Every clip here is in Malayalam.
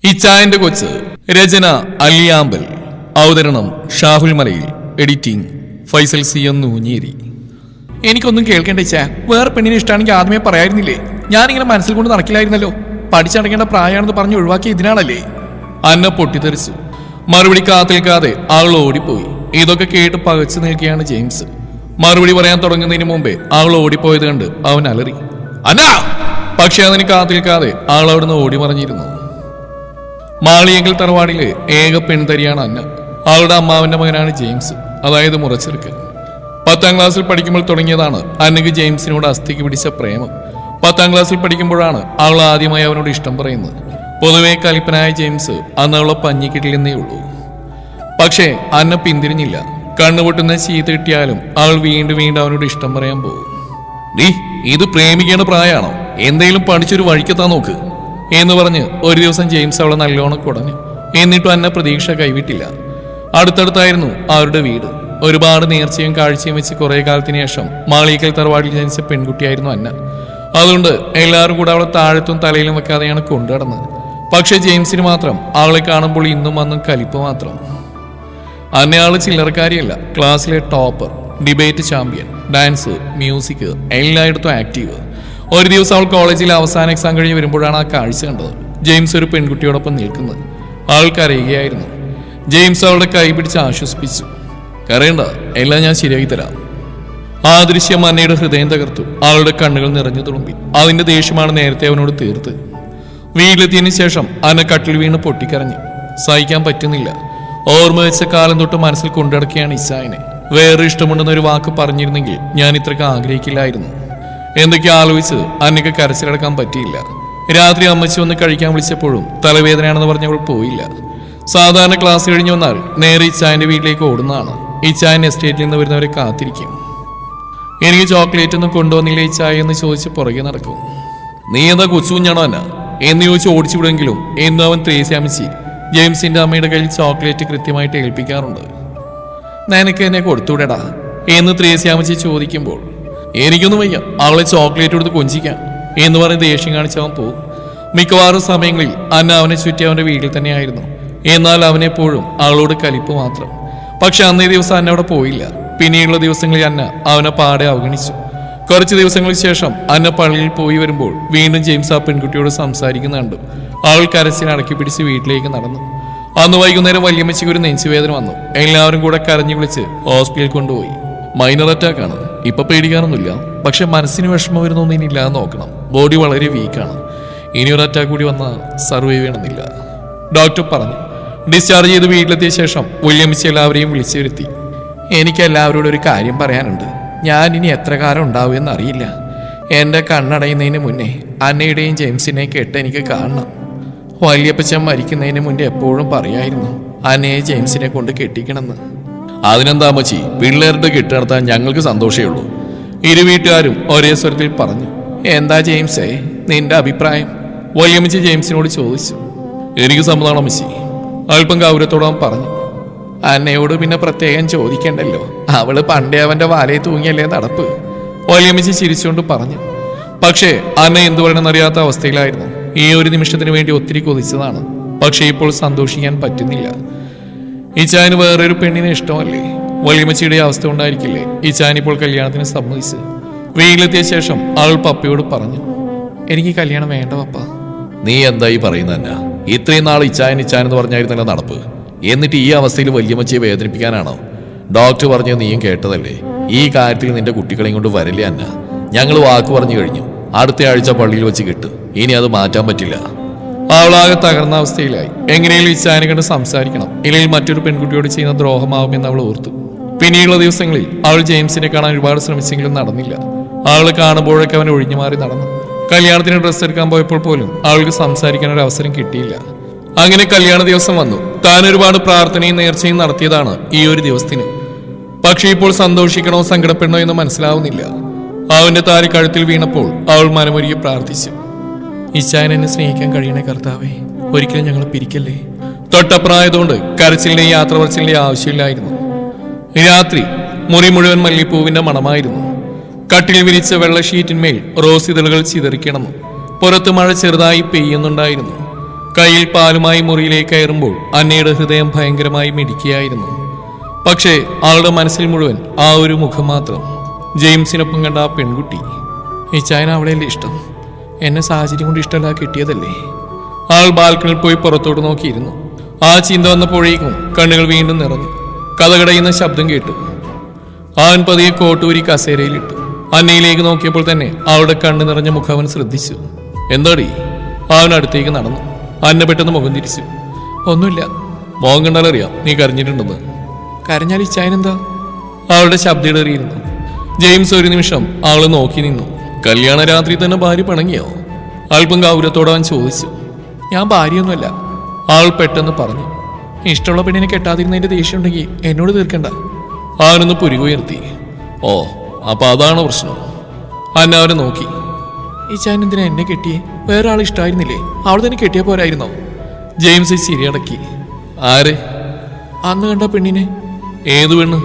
ഇച്ചായന്റെ കൊച്ച്. രചന അലിയാമ്പൽ. അവതരണം ഷാഹുൽ മലയിൽ. Editing Faisal C Nooncheri. എനിക്കൊന്നും കേൾക്കേണ്ട ഇച്ചാ. വേറെ പെണ്ണിനെ ഇഷ്ടമാണെങ്കിൽ ആദ്യമേ പറയായിരുന്നില്ലേ? ഞാനിങ്ങനെ മനസ്സിൽ കൊണ്ട് നടക്കില്ലായിരുന്നല്ലോ. പഠിച്ചടക്കേണ്ട പ്രായമാണെന്ന് പറഞ്ഞ് ഒഴിവാക്കിയ ഇതിനാണല്ലേ? അന്ന പൊട്ടിത്തെറിച്ചു. മറുപടി കാത്തിൽക്കാതെ ആൾ ഓടിപ്പോയി. ഇതൊക്കെ കേട്ട് പകച്ചു നിൽക്കുകയാണ് ജെയിംസ്. മറുപടി പറയാൻ തുടങ്ങുന്നതിന് മുമ്പേ ആൾ ഓടിപ്പോയത് കണ്ട് അവൻ അലറി, അന്ന! പക്ഷെ അതിന് കാത്തിൽക്കാതെ ആൾ അവിടുന്ന് ഓടി മറിഞ്ഞിരുന്നു. മാളിയെങ്കിൽ തറവാടിലെ ഏക പെൺതരിയാണ് അന്ന. അവളുടെ അമ്മാവന്റെ മകനാണ് ജെയിംസ്, അതായത് മുറച്ചെറുക്കൻ. 10ാം ക്ലാസ്സിൽ പഠിക്കുമ്പോൾ തുടങ്ങിയതാണ് അന്നയ്ക്ക് ജെയിംസിനോട് അസ്ഥിക്ക് പിടിച്ച പ്രേമം. 10ാം ക്ലാസ്സിൽ പഠിക്കുമ്പോഴാണ് അവൾ ആദ്യമായി അവനോട് ഇഷ്ടം പറയുന്നത്. പൊതുവെ കലിപ്പനായ ജെയിംസ് അന്ന് അവളെ പഞ്ഞിക്കിട്ടില്ലെന്നേ ഉള്ളൂ. പക്ഷേ അന്ന പിന്തിരിഞ്ഞില്ല. കണ്ണുപൊട്ടുന്ന ചീത്ത കിട്ടിയാലും അവൾ വീണ്ടും വീണ്ടും അവനോട് ഇഷ്ടം പറയാൻ പോകും. നീ ഇത് പ്രേമിക്കേണ്ട പ്രായമാണോ? എന്തെങ്കിലും പഠിച്ചൊരു വഴിക്കെത്താൻ നോക്ക് എന്ന് പറഞ്ഞ് ഒരു ദിവസം ജെയിംസ് അവളെ നല്ലോണം കുടഞ്ഞു. എന്നിട്ടും അന്ന പ്രതീക്ഷ കൈവിട്ടില്ല. അടുത്തടുത്തായിരുന്നു അവരുടെ വീട്. ഒരുപാട് നേർച്ചയും കാഴ്ചയും വെച്ച് കുറെ കാലത്തിന് ശേഷം മാളിയേക്കൽ തറവാടിൽ ജനിച്ച പെൺകുട്ടിയായിരുന്നു അന്ന. അതുകൊണ്ട് എല്ലാവരും കൂടെ അവളെ താഴത്തും തലയിലും വെക്കാതെയാണ് കൊണ്ടുനടന്നത്. പക്ഷെ ജെയിംസിന് മാത്രം അവളെ കാണുമ്പോൾ ഇന്നും അന്നും കലിപ്പ് മാത്രം. അന്നയാള് ചില്ലറക്കാരിയല്ല. ക്ലാസ്സിലെ topper, debate champion, dance, music, എല്ലായിടത്തും ആക്റ്റീവ്. ഒരു ദിവസം അവൾ കോളേജിൽ അവസാന എക്സാം കഴിഞ്ഞ് വരുമ്പോഴാണ് ആ കാഴ്ച കണ്ടത്. ജെയിംസ് ഒരു പെൺകുട്ടിയോടൊപ്പം നിൽക്കുന്നത്. അവൾ കരയുകയായിരുന്നു. ജെയിംസ് അവളുടെ കൈ പിടിച്ച് ആശ്വസിപ്പിച്ചു. കരയണ്ട, എല്ലാം ഞാൻ ശരിയാക്കി തരാം. ആ ദൃശ്യം അന്നയുടെ ഹൃദയം തകർത്തു. അവളുടെ കണ്ണുകൾ നിറഞ്ഞു തുളുമ്പി. അതിന്റെ ദേഷ്യമാണ് നേരത്തെ അവനോട് തീർത്ത്. വീട്ടിലെത്തിയതിനു ശേഷം അന്ന കട്ടിൽ വീണ് പൊട്ടിക്കരഞ്ഞു. സഹിക്കാൻ പറ്റുന്നില്ല. ഓർമ്മ വെച്ച കാലം തൊട്ട് മനസ്സിൽ കൊണ്ടുനടക്കുകയാണ് ഇച്ചായനെ. വേറെ ഇഷ്ടമുണ്ടെന്നൊരു വാക്ക് പറഞ്ഞിരുന്നെങ്കിൽ ഞാൻ ഇത്രയ്ക്ക് ആഗ്രഹിക്കില്ലായിരുന്നു. എന്തൊക്കെ ആലോചിച്ച് അന്നയ്ക്ക് കരച്ചിലടക്കാൻ പറ്റിയില്ല. രാത്രി അമ്മച്ചി വന്ന് കഴിക്കാൻ വിളിച്ചപ്പോഴും തലവേദനയാണെന്ന് പറഞ്ഞവൾ പോയില്ല. സാധാരണ ക്ലാസ് കഴിഞ്ഞു വന്നാൽ നേരെ ഇച്ചായന്റെ വീട്ടിലേക്ക് ഓടുന്നതാണ്. ഇച്ചായൻ എസ്റ്റേറ്റിൽ നിന്ന് വരുന്നവരെ കാത്തിരിക്കും. എനിക്ക് ചോക്ലേറ്റ് ഒന്നും കൊണ്ടുവന്നില്ല ഇച്ചായ എന്ന് ചോദിച്ച് പുറകെ നടക്കും. നീ എന്താ കൊച്ചു കുഞ്ഞാണോ അന്ന എന്ന് ചോദിച്ച് ഓടിച്ചു വിടെങ്കിലും എന്നും അവൻ ത്രേസ്യ അമ്മച്ചി ജെയിംസിന്റെ അമ്മയുടെ കയ്യിൽ ചോക്ലേറ്റ് കൃത്യമായിട്ട് ഏൽപ്പിക്കാറുണ്ട്. നിനക്ക് എന്നെ കൊടുത്തുവിടടാ എന്ന് ത്രേസ്യ അമ്മച്ചി ചോദിക്കുമ്പോൾ എനിക്കൊന്നും വയ്യ, അവളെ ചോക്ലേറ്റ് കൊടുത്ത് കൊഞ്ചിക്കാൻ എന്ന് പറഞ്ഞ് ദേഷ്യം കാണിച്ചവൻ പോകും. മിക്കവാറും സമയങ്ങളിൽ അന്ന അവനെ ചുറ്റി അവന്റെ വീട്ടിൽ തന്നെയായിരുന്നു. എന്നാൽ അവനെപ്പോഴും അവളോട് കലിപ്പ് മാത്രം. പക്ഷെ അന്നേ ദിവസം അന്ന അവിടെ പോയില്ല. പിന്നീടുള്ള ദിവസങ്ങളിൽ അന്ന അവനെ പാടെ അവഗണിച്ചു. കുറച്ച് ദിവസങ്ങൾക്ക് ശേഷം അന്ന പള്ളിയിൽ പോയി വരുമ്പോൾ വീണ്ടും ജെയിംസ് ആ പെൺകുട്ടിയോട് സംസാരിക്കുന്നുണ്ട്. അവൾ കരച്ചിൽ അടക്കി പിടിച്ച് വീട്ടിലേക്ക് നടന്നു. അന്ന് വൈകുന്നേരം വല്യമ്മച്ചിക്ക് ഒരു നെഞ്ചുവേദന വന്നു. എല്ലാവരും കൂടെ കരഞ്ഞു വിളിച്ച് ഹോസ്പിറ്റലിൽ കൊണ്ടുപോയി. മൈനർ അറ്റാക്കാണ്, ഇപ്പൊ പേടിക്കാനൊന്നുമില്ല. പക്ഷെ മനസ്സിന് വിഷമം വരുന്നൊന്നും ഇനി ഇല്ലാതെ നോക്കണം. ബോഡി വളരെ വീക്കാണ്. ഇനിയൊരു അറ്റാക്ക് കൂടി വന്നാൽ സർവൈവ് ചെയ്യണമെന്നില്ല, ഡോക്ടർ പറഞ്ഞു. ഡിസ്ചാർജ് ചെയ്ത് വീട്ടിലെത്തിയ ശേഷം വല്യമ്മച്ചി എല്ലാവരെയും വിളിച്ചു വരുത്തി. എനിക്ക് എല്ലാവരോടും ഒരു കാര്യം പറയാനുണ്ട്. ഞാൻ ഇനി എത്ര കാലം ഉണ്ടാവുമെന്ന് അറിയില്ല. എൻ്റെ കണ്ണടയുന്നതിന് മുന്നേ അന്നയുടെയും ജെയിംസിനെയും കേട്ട് എനിക്ക് കാണണം. വല്യപ്പച്ചൻ മരിക്കുന്നതിന് മുന്നേ എപ്പോഴും പറയായിരുന്നു അന്നയെ ജെയിംസിനെ കൊണ്ട് കെട്ടിക്കണമെന്ന്. അതിനെന്താ അമ്മച്ചി, പിള്ളേരുടെ കെട്ട് നടത്താൻ ഞങ്ങൾക്ക് സന്തോഷമേ ഉള്ളൂ, ഇരു വീട്ടുകാരും ഒരേ സ്വരത്തിൽ പറഞ്ഞു. എന്താ ജെയിംസേ നിന്റെ അഭിപ്രായം? വല്യമ്മച്ചി ജെയിംസിനോട് ചോദിച്ചു. എനിക്ക് സമ്മതമാണ് അമ്മച്ചി, അല്പം ഗൗരവത്തോടെ പറഞ്ഞു. അന്നയോട് പിന്നെ പ്രത്യേകം ചോദിക്കണ്ടല്ലോ, അവള് പണ്ടേ അവന്റെ വാലയിൽ തൂങ്ങിയല്ലേ നടപ്പ്, വല്യമ്മച്ചി ചിരിച്ചുകൊണ്ട് പറഞ്ഞു. പക്ഷേ അന്ന എന്തു പറയണമെന്നറിയാത്ത അവസ്ഥയിലായിരുന്നു. ഈ ഒരു നിമിഷത്തിന് വേണ്ടി ഒത്തിരി കൊതിച്ചതാണ്. പക്ഷേ ഇപ്പോൾ സന്തോഷിക്കാൻ പറ്റുന്നില്ല. ഇച്ചായന് വേറൊരു പെണ്ണിനെ ഇഷ്ടമല്ലേ? വല്യമ്മച്ചിയുടെ അവസ്ഥ ഉണ്ടായിരിക്കില്ലേ ഇച്ചായൻ ഇപ്പോൾ കല്യാണത്തിന് സമ്മതിച്ച്? വീട്ടിലെത്തിയ ശേഷം അവൾ പപ്പയോട് പറഞ്ഞു, എനിക്ക് കല്യാണം വേണ്ട പപ്പ. നീ എന്തായി പറയുന്ന അന്ന? ഇത്രയും നാൾ ഇച്ചായൻ എന്ന് പറഞ്ഞായിരുന്നല്ലോ നടപ്പ്. എന്നിട്ട് ഈ അവസ്ഥയിൽ വല്യമ്മച്ചിയെ വേദനിപ്പിക്കാനാണോ? ഡോക്ടർ പറഞ്ഞത് നീയും കേട്ടതല്ലേ. ഈ കാര്യത്തിൽ നിന്റെ കുട്ടികളെയും കൊണ്ട് വരില്ല അന്ന. ഞങ്ങൾ വാക്ക് പറഞ്ഞു കഴിഞ്ഞു. അടുത്ത ആഴ്ച പള്ളിയിൽ വെച്ച് കിട്ടും. ഇനി അത് മാറ്റാൻ പറ്റില്ല. അവളാകെ തകർന്ന അവസ്ഥയിലായി. എങ്ങനെയും ഇച്ചായനെ കണ്ട് സംസാരിക്കണം, ഇല്ലെങ്കിൽ മറ്റൊരു പെൺകുട്ടിയോട് ചെയ്യുന്ന ദ്രോഹമാവുമെന്ന് അവൾ ഓർത്തു. പിന്നീടുള്ള ദിവസങ്ങളിൽ അവൾ ജെയിംസിനെ കാണാൻ ഒരുപാട് ശ്രമിച്ചെങ്കിലും നടന്നില്ല. അവളെ കാണുമ്പോഴൊക്കെ അവൻ ഒഴിഞ്ഞു മാറി നടന്നു. കല്യാണത്തിന് ഡ്രസ്സ് എടുക്കാൻ പോയപ്പോൾ പോലും അവൾക്ക് സംസാരിക്കാൻ ഒരു അവസരം കിട്ടിയില്ല. അങ്ങനെ കല്യാണ ദിവസം വന്നു. താൻ ഒരുപാട് പ്രാർത്ഥനയും നേർച്ചയും നടത്തിയതാണ് ഈ ഒരു ദിവസത്തിന്. പക്ഷെ ഇപ്പോൾ സന്തോഷിക്കണോ സങ്കടപ്പെടണോ എന്ന് മനസ്സിലാവുന്നില്ല. അവന്റെ താരി കഴുത്തിൽ വീണപ്പോൾ അവൾ മനമൊരുക്കി പ്രാർത്ഥിച്ചു. ഇച്ചായൻ എന്നെ സ്നേഹിക്കാൻ കഴിയണേ കർത്താവേ, ഒരിക്കലും ഞങ്ങൾ പിരിക്കല്ലേ. തൊട്ടപ്രായതുകൊണ്ട് കരച്ചിലിന്റെയും യാത്ര പറച്ചിലിന്റെയും ആവശ്യമില്ലായിരുന്നു. രാത്രി മുറി മുഴുവൻ മല്ലിപ്പൂവിന്റെ മണമായിരുന്നു. കട്ടിൽ വിരിച്ച വെള്ള ഷീറ്റിന്മേൽ റോസ് ഇതളുകൾ ചിതറിക്കിടന്നു. പുറത്ത് മഴ ചെറുതായി പെയ്യുന്നുണ്ടായിരുന്നു. കയ്യിൽ പാലുമായി മുറിയിലേക്ക് കയറുമ്പോൾ അന്നയുടെ ഹൃദയം ഭയങ്കരമായി മിടിക്കുകയായിരുന്നു. പക്ഷേ ആളുടെ മനസ്സിൽ മുഴുവൻ ആ ഒരു മുഖം മാത്രം. ജെയിംസിനൊപ്പം കണ്ട ആ പെൺകുട്ടി. ഇച്ചായന അവളെയല്ലേ ഇഷ്ടം? എന്നെ സാഹചര്യം കൊണ്ട് ഇഷ്ടമല്ല കിട്ടിയതല്ലേ? ആൾ ബാൽക്കണിൽ പോയി പുറത്തോട്ട് നോക്കിയിരുന്നു. ആ ചിന്ത വന്നപ്പോഴേക്കും കണ്ണുകൾ വീണ്ടും നിറഞ്ഞു. കഥകടയുന്ന ശബ്ദം കേട്ടു. അവൻ പതിയെ കോട്ടൂരി കസേരയിലിട്ടു. അന്നയിലേക്ക് നോക്കിയപ്പോൾ തന്നെ അവളുടെ കണ്ണ് നിറഞ്ഞ മുഖം അവൻ ശ്രദ്ധിച്ചു. എന്താടി? അവൻ അടുത്തേക്ക് നടന്നു. അന്ന പെട്ടെന്ന് മുഖം തിരിച്ചു. ഒന്നുമില്ല. മോഹം കണ്ടാലറിയാം നീ കരഞ്ഞിട്ടുണ്ടെന്ന്. കരഞ്ഞാൽ ഇച്ചായനെന്താ? അവളുടെ ശബ്ദം ഇടറിയിരുന്നു. ജെയിംസ് ഒരു നിമിഷം അവളെ നോക്കി നിന്നു. കല്യാണ രാത്രി തന്നെ ഭാര്യ പിണങ്ങിയോ? അല്പം ഗൗരവത്തോടെ അവൻ ചോദിച്ചു. ഞാൻ ഭാര്യയൊന്നുമല്ല. അവൾ പെട്ടെന്ന് പറഞ്ഞു. ഇഷ്ടമുള്ള പെണ്ണിനെ കെട്ടാതിരുന്നതിന്റെ ദേഷ്യം ഉണ്ടെങ്കിൽ എന്നോട് തീർക്കണ്ട. അവനൊന്ന് പുരുകുയർത്തി. ഓ, അപ്പൊ അതാണ് പ്രശ്നം. അന്ന അവനെ നോക്കി. ഇച്ചാൻ എന്തിനാ എന്നെ കെട്ടിയേ? വേറെ ആൾ ഇഷ്ടമായിരുന്നില്ലേ? അവൾ തന്നെ കെട്ടിയ പോരായിരുന്നോ? ജെയിംസ് ചിരിയടക്കി. ആരെ? അന്ന് കണ്ട പെണ്ണിനെ. ഏത് പെണ്ണ്?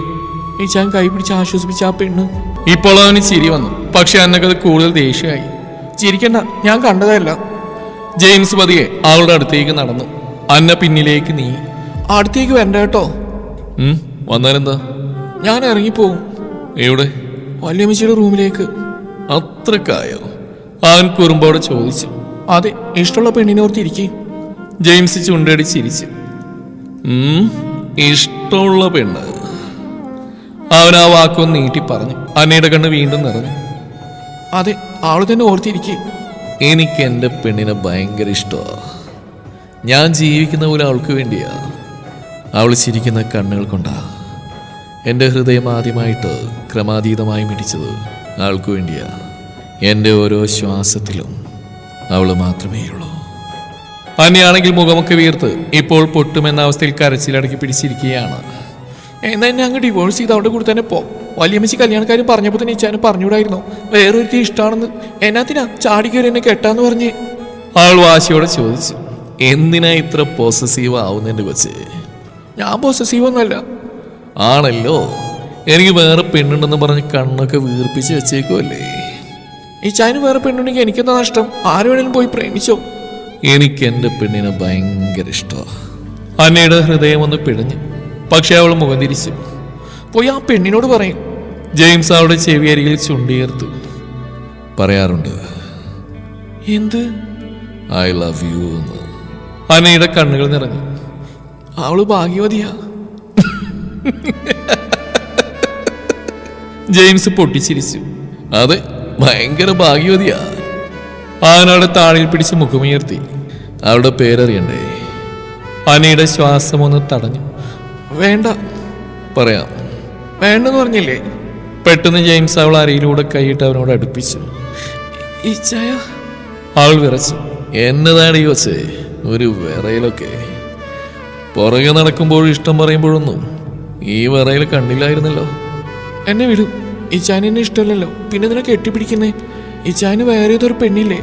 ഇച്ചാൻ കൈ പിടിച്ച് ആശ്വസിപ്പിച്ച ആ പെണ്ണ്. ഇപ്പോൾ അവന് ചിരി വന്നു. പക്ഷെ അന്നക്കത് കൂടുതൽ ദേഷ്യമായി. ചിരിക്കണ്ട, ഞാൻ കണ്ടതല്ല. ജെയിംസ് പതിയെ അവളുടെ അടുത്തേക്ക് നടന്നു. അന്ന പിന്നിലേക്ക് നീ. അടുത്തേക്ക് വരണ്ട കേട്ടോ. വന്നാലെന്താ? ഞാൻ ഇറങ്ങിപ്പോവും. എവിടെ? വല്യമ്മച്ചിയുടെ റൂമിലേക്ക്. അത്രക്കായോ? അവൻ കുറുമ്പോടെ ചോദിച്ചു. അതെ, ഇഷ്ടമുള്ള പെണ്ണിനോർത്തിരിക്കും. ജെയിംസ് ചുണ്ടടി ചിരിച്ചു. ഇഷ്ടമുള്ള പെണ്ണ്. അവൻ ആ വാക്കൊന്ന് നീട്ടി പറഞ്ഞു. അന്നയുടെ കണ്ണ് വീണ്ടും നിറഞ്ഞു. അതെ, അവള് തന്നെ ഓർത്തിരിക്കും. എനിക്ക് എൻ്റെ പെണ്ണിനെ ഭയങ്കര ഇഷ്ടമാണ്. ഞാൻ ജീവിക്കുന്ന പോലെ അവൾക്ക് വേണ്ടിയാ. അവൾ ചിരിക്കുന്ന കണ്ണുകൾ കൊണ്ടാ എൻ്റെ ഹൃദയം ആദ്യമായിട്ട് ക്രമാതീതമായി മിടിച്ചത്. അവൾക്ക് വേണ്ടിയാ. എൻ്റെ ഓരോ ശ്വാസത്തിലും അവൾ മാത്രമേ ഉള്ളൂ. അന്നയാണെങ്കിൽ മുഖമൊക്കെ വീർത്ത് ഇപ്പോൾ പൊട്ടുമെന്ന അവസ്ഥയിൽ കരച്ചിലടക്കി പിടിച്ചിരിക്കുകയാണ്. എന്നാ എന്നെ അങ്ങ് ഡിവോഴ്സ് ചെയ്ത് അവിടെ കൂടെ തന്നെ പോ. വല്യമ്മച്ചി കല്യാണക്കാരും പറഞ്ഞപ്പോൾ തന്നെ ഇച്ചാനും പറഞ്ഞുകൂടായിരുന്നോ വേറൊരുത്തി ഇഷ്ടമാണെന്ന്? എന്നാത്തിനാ ചാടിക്കയറി എന്നെ കെട്ടാന്ന് പറഞ്ഞ് അവൾ വാശിയോടെ ചോദിച്ചു. എന്തിനാ ഇത്ര പോസസീവ് ആവുന്നതിന്റെ കൊച്ചേ? ഞാൻ പോസസീവ് ഒന്നുമല്ല. ആണല്ലോ. എനിക്ക് വേറെ പെണ്ണുണ്ടെന്ന് പറഞ്ഞ് കണ്ണൊക്കെ വീർപ്പിച്ച് വെച്ചേക്കുമല്ലേ? ഇച്ചാനും വേറെ പെണ്ണുണ്ടെങ്കിൽ എനിക്കെന്താ നഷ്ടം? ആര് വേണേലും പോയി പ്രേമിച്ചോ. എനിക്ക് എൻ്റെ പെണ്ണിനെ ഭയങ്കര ഇഷ്ടമാണ്. അന്നയുടെ ഹൃദയം ഒന്ന് പിടഞ്ഞു. പക്ഷെ അവൾ മുഖം തിരിച്ചു. പോയി ആ പെണ്ണിനോട് പറയും. ജെയിംസ് അവളുടെ ചെവി അരികിൽ ചുണ്ടിയേർത്തു. പറയാറുണ്ട്. എന്ത്? ഐ ലവ് യു എന്ന്. അന്നയുടെ കണ്ണുകൾ നിറഞ്ഞു. അവള് ഭാഗ്യവതിയാ. ജെയിംസ് പൊട്ടിച്ചിരിച്ചു. അതെ, ഭയങ്കര ഭാഗ്യവതിയാ. അവനവിടെ താഴിൽ പിടിച്ച് മുഖമുയർത്തി. അവളുടെ പേരറിയണ്ടേ? അന്നയുടെ ശ്വാസം ഒന്ന് തടഞ്ഞു. വേണ്ട. പറയാം. വേണ്ടെന്ന് പറഞ്ഞില്ലേ? പെട്ടെന്ന് ജെയിംസ് അവൾ അരയിലൂടെ കൈയിട്ട് അവനോട് അടുപ്പിച്ചു. ഇച്ചായ. അവൾ വിറച്ചു. എന്നതാണ് ഈ വച്ചേ ഒരു വിറയിലൊക്കെ? പുറകെ നടക്കുമ്പോഴും ഇഷ്ടം പറയുമ്പോഴൊന്നും ഈ വിറയിൽ കണ്ടില്ലായിരുന്നല്ലോ. എന്നെ വിടും. ഇച്ചാന് എന്നെ ഇഷ്ടമല്ലല്ലോ, പിന്നെ നിന്നെ കെട്ടിപ്പിടിക്കുന്നേ. ഇച്ചാന് വേറെ ഏതൊരു പെണ്ണില്ലേ?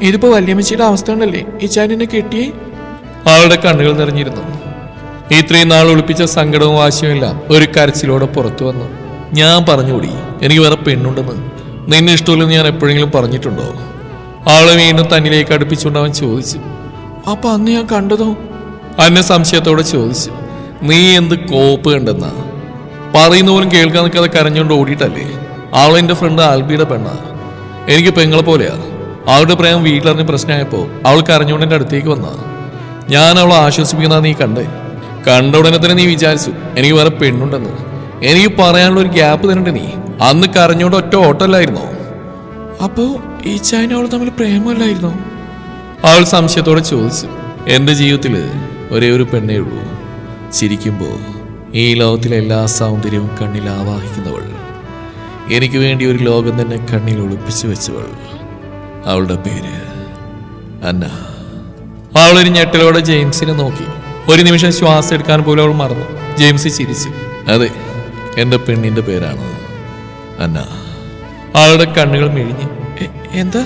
ഇതിപ്പോ വല്യമ്മച്ചിയുടെ അവസ്ഥ ഉണ്ടല്ലേ ഇച്ചാൻ എന്നെ കെട്ടിയേ? അവളുടെ കണ്ണുകൾ നിറഞ്ഞിരുന്നു. ഇത്രയും നാൾ ഒളിപ്പിച്ച സങ്കടവും വാശിയും എല്ലാം ഒരു കരച്ചിലോടെ പുറത്തു വന്നു. ഞാൻ പറഞ്ഞുകൂടി എനിക്ക് വേറെ പെണ്ണുണ്ടെന്ന്. നിന്നെ ഇഷ്ടമില്ലെന്ന് ഞാൻ എപ്പോഴെങ്കിലും പറഞ്ഞിട്ടുണ്ടോ? അവളെ വീണ്ടും തന്നിലേക്ക് അടുപ്പിച്ചുകൊണ്ട് അവൻ ചോദിച്ചു. അപ്പൊ അന്ന് ഞാൻ കണ്ടതോ? അന്നെ സംശയത്തോടെ ചോദിച്ചു. നീ എന്ത് കോപ്പ് കണ്ടെന്നാ? പറയുന്ന പോലും കേൾക്കാൻ നിൽക്കാതെ കരഞ്ഞുകൊണ്ട് ഓടിയിട്ടല്ലേ? അവളെന്റെ ഫ്രണ്ട് ആൽബിയുടെ പെണ്ണാ. എനിക്ക് പെങ്ങളെ പോലെയാ. അവളുടെ പ്രേമം വീട്ടിലറിഞ്ഞ് പ്രശ്നമായപ്പോ അവൾ കരഞ്ഞുകൊണ്ട് എൻ്റെ അടുത്തേക്ക് വന്നാ. ഞാൻ അവളെ ആശ്വസിപ്പിക്കുന്ന നീ കണ്ട ഉടനെ തന്നെ നീ വിചാരിച്ചു എനിക്ക് വേറെ പെണ്ണുണ്ടെന്ന്. എനിക്ക് പറയാനുള്ള ഒരു ഗ്യാപ്പ് തരണ്ടേ നീ? അന്ന് കരഞ്ഞോണ്ട് ഒറ്റ ഓട്ടമല്ലായിരുന്നോ? അപ്പോ ഈ ചായന അവൾ തമ്മിൽ പ്രേമല്ലായിരുന്നോ? അവൾ സംശയത്തോടെ ചോദിച്ചു. എൻ്റെ ജീവിതത്തിൽ ഒരേ ഒരു പെണ്ണേ ഉള്ളൂ. ചിരിക്കുമ്പോ ഈ ലോകത്തിലെ എല്ലാ സൗന്ദര്യവും കണ്ണിൽ ആവാഹിക്കുന്നവൾ. എനിക്ക് വേണ്ടി ഒരു ലോകം തന്നെ കണ്ണിൽ ഒളിപ്പിച്ചു വെച്ചവൾ. അവളുടെ പേര് അന്ന. അവളൊരു ഞെട്ടലോടെ ജെയിംസിനെ നോക്കി. ഒരു നിമിഷം ശ്വാസം എടുക്കാൻ പോലും അവൾ മറന്നു. ജെയിംസ് ചിരിച്ചു. അതെ, എൻ്റെ പെണ്ണിന്റെ പേരാണ് അന്ന. അവളുടെ കണ്ണുകൾ മിഴിഞ്ഞു. എന്താ?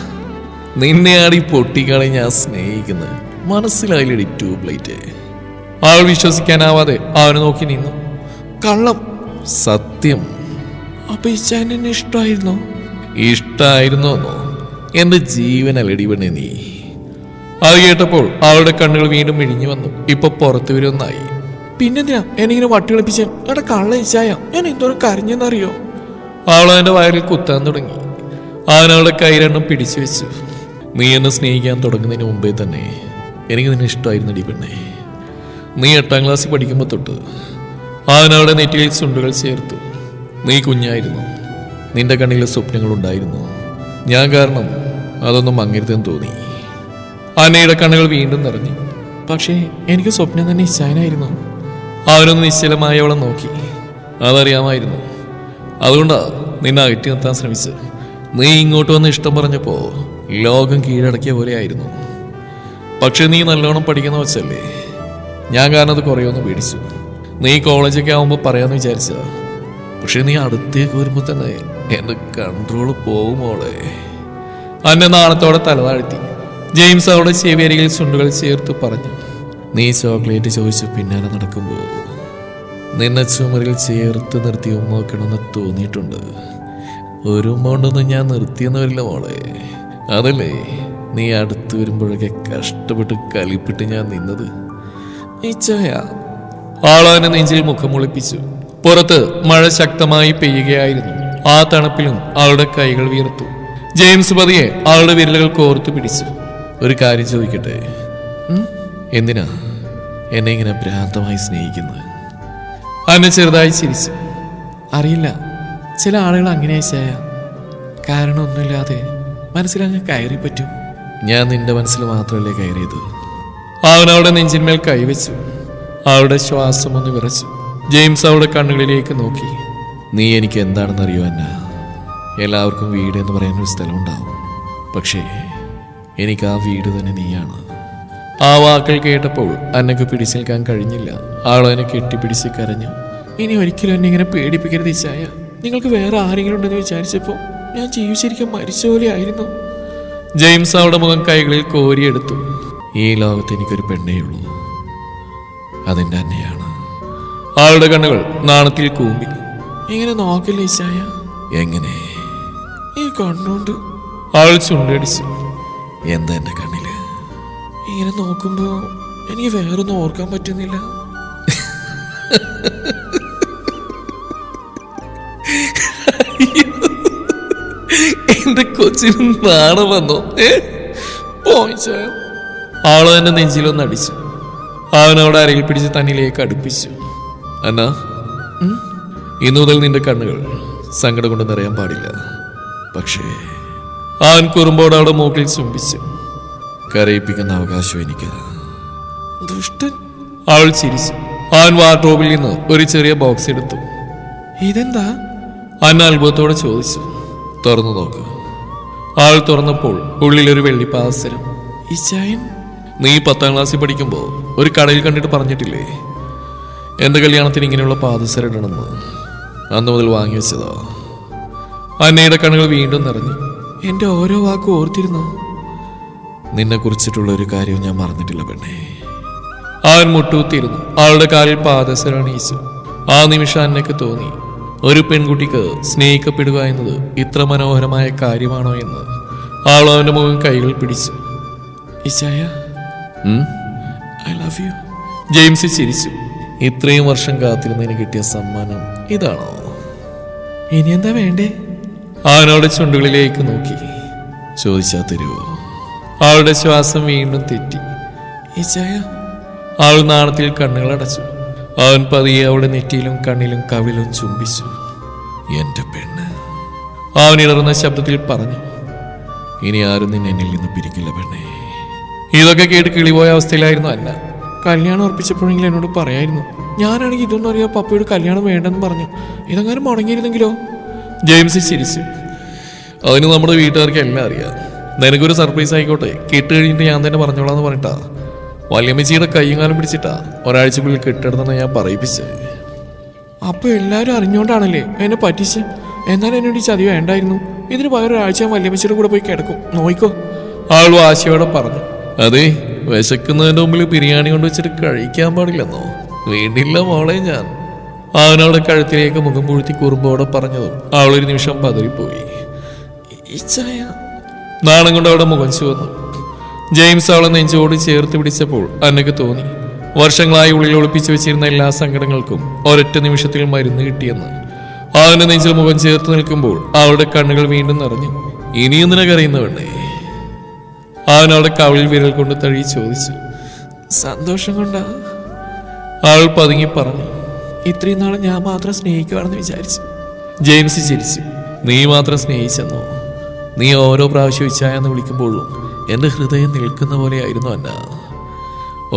നിന്നെയാണ് ഈ പൊട്ടിക്കാളെ ഞാൻ സ്നേഹിക്കുന്നത്. മനസ്സിലായില്ലടി ട്യൂബ്ലൈറ്റ്. അവൾ വിശ്വസിക്കാനാവാതെ അവനെ നോക്കി നിന്നു. കള്ളം. സത്യം. അപ്പൊ ഇച്ചാൻ എന്നെ ഇഷ്ടമായിരുന്നോ? ഇഷ്ടമായിരുന്നോന്നോ? എന്റെ ജീവനല്ലടി പെണ്ണെ നീ. അത് കേട്ടപ്പോൾ അവളുടെ കണ്ണുകൾ വീണ്ടും മിഴിഞ്ഞു വന്നു. ഇപ്പൊ പുറത്തു വരുമെന്നായി. പിന്നെന്തിനാ എന്നിങ്ങനെ വട്ടി കളിപ്പിച്ച അവിടെ കള്ള ഇച്ചായ ഞാൻ എന്തോരം കരഞ്ഞെന്നറിയോ? അവൾ അവന്റെ വയറിൽ കുത്താൻ തുടങ്ങി. അവൻ അവളുടെ കൈ രണ്ടും പിടിച്ചു വെച്ചു. നീ എന്നെ സ്നേഹിക്കാൻ തുടങ്ങുന്നതിന് മുമ്പേ തന്നെ എനിക്ക് നിന്നെ ഇഷ്ടമായിരുന്നടി പെണ്ണേ. നീ 8ാം ക്ലാസ്സിൽ പഠിക്കുമ്പോൾ തൊട്ട് അവൻ അവളുടെ നെറ്റിയിൽ ചുണ്ടുകൾ ചേർത്തു. നീ കുഞ്ഞായിരുന്നു, നിന്റെ കണ്ണിലെ സ്വപ്നങ്ങളുണ്ടായിരുന്നു. ഞാൻ കാരണം അതൊന്നും മങ്ങരുതെന്ന് തോന്നി. അന്നയുടെ കണ്ണുകൾ വീണ്ടും നിറഞ്ഞു. പക്ഷേ എനിക്ക് സ്വപ്നം തന്നെ ഇച്ഛാനായിരുന്നു. അവനൊന്ന് നിശ്ചലമായി അവളെ നോക്കി. അതറിയാമായിരുന്നു. അതുകൊണ്ടാ നിന്നെ അകറ്റി നിർത്താൻ ശ്രമിച്ച്. നീ ഇങ്ങോട്ട് വന്ന് ഇഷ്ടം പറഞ്ഞപ്പോ ലോകം കീഴടക്കിയ പോലെ ആയിരുന്നു. പക്ഷെ നീ നല്ലോണം പഠിക്കുന്ന വെച്ചല്ലേ, ഞാൻ കാരണം അത് കുറേയൊന്ന് പേടിച്ചു. നീ കോളേജൊക്കെ ആവുമ്പോൾ പറയാന്ന് വിചാരിച്ച. പക്ഷെ നീ അടുത്തേക്ക് വരുമ്പോൾ തന്നെ എന്റെ കൺട്രോൾ പോകുമോളെ. അന്നെ നാണത്തോടെ തലതാഴ്ത്തി. ജെയിംസ് അവളുടെ ചെവിയരികിൽ ചുണ്ടുകൾ ചേർത്ത് പറഞ്ഞു. നീ ചോക്ലേറ്റ് ചോദിച്ചു പിന്നാലെ നടക്കുമ്പോൾ നിന്നെ ചുമരിൽ ചേർത്ത് നിർത്തി ഉമ്മോക്കണമെന്ന് തോന്നിയിട്ടുണ്ട്. ഒരു ഉമ്മോണ്ടൊന്നും ഞാൻ നിർത്തിയെന്ന് വരില്ല മോളെ. അതല്ലേ നീ അടുത്ത് വരുമ്പോഴൊക്കെ കഷ്ടപ്പെട്ട് കലിപ്പിട്ട് ഞാൻ നിന്നത്. ആളവനെ നെഞ്ചിൽ മുഖം മുളിപ്പിച്ചു. പുറത്ത് മഴ ശക്തമായി പെയ്യുകയായിരുന്നു. ആ തണുപ്പിലും അവളുടെ കൈകൾ വിയർത്തു. ജെയിംസ് പതിയെ അവളുടെ വിരലുകൾ കോർത്തു പിടിച്ചു. ഒരു കാര്യം ചോദിക്കട്ടെ, എന്തിനാ എന്നെ ഇങ്ങനെ ഭ്രാന്തമായി സ്നേഹിക്കുന്നത്? അന്നെ ചെറുതായി ചിരിച്ചു. അറിയില്ല, ചില ആളുകൾ അങ്ങനെ ചെയ്യാ കാരണമൊന്നുമില്ലാതെ മനസ്സിലങ്ങ് കയറി പറ്റും. ഞാൻ നിന്റെ മനസ്സിൽ മാത്രമല്ലേ കയറിയത്. അവൻ അവളുടെ നെഞ്ചിന്മേൽ കൈവച്ചു. അവളുടെ ശ്വാസം ഒന്ന് വിറച്ചു. ജെയിംസ് അവളുടെ കണ്ണുകളിലേക്ക് നോക്കി. നീ എനിക്ക് എന്താണെന്ന് അറിയോ അന്ന? എല്ലാവർക്കും വീട് എന്ന് പറയാനൊരു സ്ഥലമുണ്ടാവും, പക്ഷേ എനിക്ക് ആ വീട് തന്നെ നീയാണ്. ആ വാക്കുകൾ കേട്ടപ്പോൾ അന്നക്ക് പിടിച്ചു നിൽക്കാൻ കഴിഞ്ഞില്ല. ആളവനെ കെട്ടിപ്പിടിച്ച് കരഞ്ഞു. ഇനി ഒരിക്കലും എന്നെ ഇങ്ങനെ പേടിപ്പിക്കരുത് ഇച്ചായ. നിങ്ങൾക്ക് വേറെ ആരെങ്കിലും ഉണ്ടെന്ന് വിചാരിച്ചപ്പോൾ ഞാൻ ജീവിച്ചിരിക്കാൻ മരിച്ച പോലെ ആയിരുന്നു. ജെയിംസ് അവളുടെ മുഖം കൈകളിൽ കോരിയെടുത്തു. ഈ ലോകത്ത് എനിക്കൊരു പെണ്ണേ ഉള്ളൂ, അതെന്റെ അന്നയാണ്. ആളുടെ കണ്ണുകൾ നാണത്തിൽ കൂമ്പി. ഇങ്ങനെ നോക്കില്ല ഇച്ചായ. എങ്ങനെ? ഈ കണ്ണുകൊണ്ട്. ആൾ ചുണ്ടടിച്ചു. എന്താ എന്റെ കണ്ണില്? ഇങ്ങനെ നോക്കുമ്പോ എനിക്ക് വേറൊന്നും ഓർക്കാൻ പറ്റുന്നില്ല. എന്റെ കൊച്ചിന് നാണം വന്നോ? ആള് തന്നെ നെഞ്ചിലൊന്ന് അടിച്ചു. അവനവിടെ അരയിൽ പിടിച്ച് തന്നിലേക്ക് അടുപ്പിച്ചു. അന്ന, ഇന്നു മുതൽ നിന്റെ കണ്ണുകൾ സങ്കടം കൊണ്ട് നിറയാൻ പാടില്ല. പക്ഷേ അവൻ കുറുമ്പോട് അവിടെ മൂക്കിൽ ചുംബിച്ചു. കരയിപ്പിക്കുന്ന അവകാശം എനിക്ക്. ദുഷ്ടൻ. അവൾ ചിരിച്ചു. അവൻ വാർഡ്രോബിൽ നിന്ന് ഒരു ചെറിയ ബോക്സ് എടുത്തു. ഇതെന്താ? അന്ന അത്ഭുതത്തോടെ ചോദിച്ചു. തുറന്നു നോക്ക്. ആൾ തുറന്നപ്പോൾ ഉള്ളിലൊരു വെള്ളിപ്പാസരം. ഇച്ചായൻ, നീ 10ാം ക്ലാസ്സിൽ പഠിക്കുമ്പോൾ ഒരു കടയിൽ കണ്ടിട്ട് പറഞ്ഞിട്ടില്ലേ എന്റെ കല്യാണത്തിന് ഇങ്ങനെയുള്ള പാദസരം ഇടണമെന്ന്? അന്ന് മുതൽ വാങ്ങി വെച്ചതോ? അന്നയുടെ കണ്ണുകൾ വീണ്ടും നിറഞ്ഞു. എന്റെ ഓരോ വാക്കും ഓർത്തിരുന്നോ? നിന്നെ കുറിച്ചിട്ടുള്ള ഒരു കാര്യവും ഞാൻ മറന്നിട്ടില്ല പെണ്ണേ. അവൻ മുട്ടൂത്തിയിരുന്നു. അവളുടെ കാലിൽ പാദസരം അണിയിച്ചു. ആ നിമിഷം അന്നയ്ക്ക് തോന്നി, ഒരു പെൺകുട്ടിക്ക് സ്നേഹിക്കപ്പെടുക എന്നത് ഇത്ര മനോഹരമായ കാര്യമാണോ എന്ന്. അവൾ അവന്റെ മുഖം കൈകൾ പിടിച്ചു. ഇച്ചായ, ഐ ലവ് യു. ജെയിംസ് ചിരിച്ചു. ഇത്രയും വർഷം കാത്തിരുന്നതിന് കിട്ടിയ സമ്മാനം ഇതാണോ? ഇനി എന്താ വേണ്ടേ? അവനവളുടെ ചുണ്ടുകളിലേക്ക് നോക്കി. ചോദിച്ചാ തരുവോ? അവളുടെ ശ്വാസം വീണ്ടും തെറ്റി. ഇച്ചായ. അവൾ നാണത്തിൽ കണ്ണുകൾ അടച്ചു. അവൻ പതിയെ അവളുടെ നെറ്റിയിലും കണ്ണിലും കവിളും ചുംബിച്ചു. എന്റെ പെണ്ണ്, അവൻ ഇടറുന്ന ശബ്ദത്തിൽ പറഞ്ഞു. ഇനി ആരും നിന്നെ എന്നിൽ നിന്ന് പിരിക്കില്ല പെണ്ണേ. ഇതൊക്കെ കേട്ട് കിളിപോയ അവസ്ഥയിലായിരുന്നു അന്ന. കല്യാണം ഉറപ്പിച്ചപ്പോഴെങ്കിലും എന്നോട് പറയായിരുന്നു. ഞാനാണെങ്കിൽ ഇതൊന്നും അറിയാം പപ്പയോട് കല്യാണം വേണ്ടെന്ന് പറഞ്ഞു. ഇതങ്ങനെ മുടങ്ങിയിരുന്നെങ്കിലോ? ജെയിംസ് ചിരിച്ചു. അതിന് നമ്മുടെ വീട്ടുകാർക്ക് എല്ലാം അറിയാം. നിനക്കൊരു സർപ്രൈസ് ആയിക്കോട്ടെ, കേട്ട് കഴിഞ്ഞിട്ട് ഞാൻ തന്നെ പറഞ്ഞോളാന്ന് പറഞ്ഞിട്ടാ വല്യമ്മച്ചിയുടെ കയ്യും കാലം പിടിച്ചിട്ടാ ഒരാഴ്ചക്കുള്ളിൽ കെട്ടിടന്നെന്ന് ഞാൻ പറയിപ്പിച്ചേ. അപ്പൊ എല്ലാവരും അറിഞ്ഞോണ്ടാണല്ലേ എന്നെ പറ്റിച്ച്? എന്നാലും എന്നോട് ഈ ചതി വേണ്ടായിരുന്നു. ഇതിന് പകരം ഒരാഴ്ച ഞാൻ വല്യമ്മച്ചിയുടെ കൂടെ പോയി കിടക്കും, നോയിക്കോ. ആൾ വാശിയോടെ പറഞ്ഞു. അതെ, വിശക്കുന്നതിന്റെ മുമ്പിൽ ബിരിയാണി കൊണ്ട് വെച്ചിട്ട് കഴിക്കാൻ പാടില്ലെന്നോ? വേണ്ടില്ല മോളെ ഞാൻ. അവനവളുടെ കഴുത്തിലേക്ക് മുഖം പൂഴ്ത്തി കുറുമ്പോടെ പറഞ്ഞതും അവളൊരു നിമിഷം പതറിപ്പോയി. നാണം കൊണ്ട് അവളുടെ മുഖം ചുവന്നു. ജെയിംസ് അവളെ നെഞ്ചോട് ചേർത്ത് പിടിച്ചപ്പോൾ അന്നയ്ക്ക് തോന്നി വർഷങ്ങളായി ഉള്ളിൽ ഒളിപ്പിച്ചു വെച്ചിരുന്ന എല്ലാ സങ്കടങ്ങൾക്കും ഒരൊറ്റ നിമിഷത്തിൽ മരുന്ന് കിട്ടിയെന്ന്. അവന്റെ നെഞ്ചിൽ മുഖം ചേർത്ത് നിൽക്കുമ്പോൾ അവളുടെ കണ്ണുകൾ വീണ്ടും നിറഞ്ഞു. ഇനിയും നിനക്കറിയുന്നവണ്ണേ? അവൻ അവളുടെ കവിളിൽ വിരൽ കൊണ്ട് തഴി ചോദിച്ചു. സന്തോഷം കൊണ്ടാ? അവൾ പതുങ്ങി പറഞ്ഞു. ഇത്രയും നാളെ ഞാൻ മാത്രം സ്നേഹിക്കുവാണെന്ന് വിചാരിച്ചു. ജെയിംസ് ചിരിച്ചു. നീ മാത്രം സ്നേഹിച്ചെന്നോ? നീ ഓരോ പ്രാവശ്യം ഇച്ഛായെന്ന് വിളിക്കുമ്പോഴും എൻ്റെ ഹൃദയം നിൽക്കുന്ന പോലെയായിരുന്നു അന്ന.